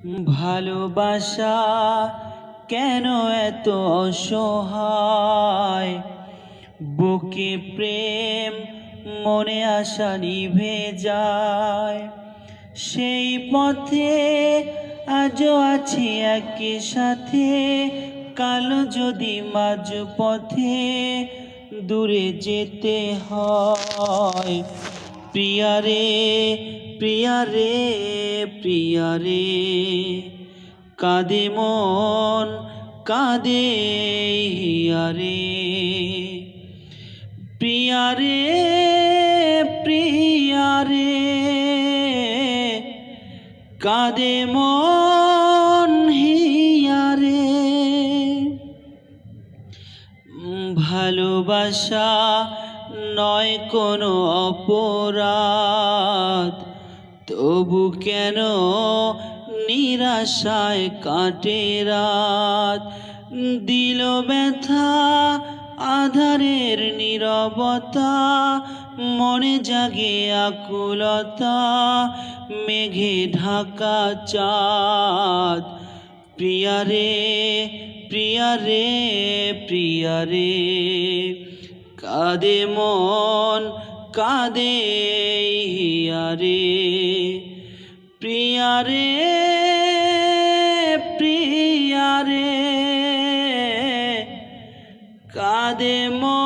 ভালোবাসা কেন এত অসহায়, বুকে প্রেম মনে আশা নিভে যায়। সেই পথে আজও আছি একই সাথে, কালো যদি মাঝ পথে দূরে যেতে হয়। প্রিয়ারে প্রিয়ারে প্রিয়ারে, কাঁদে মন কাঁদে হিয়ারে। প্রিয়ারে প্রিয়ারে, কাঁদে মন হিয়ারে। ভালোবাসা নয় কোনো অপরাধ, তবু কেন নিরাশায় কাটে রাত। দিল ব্যথা আধারের নীরবতা, মনে জাগে আকুলতা, মেঘে ঢাকা চাঁদ। প্রিয়ারে প্রিয়ারে প্রিয়ারে, কাঁদে মন কাঁদে হিয়ারে। প্রিয়ারে প্রিয়ারে, কাঁদে মন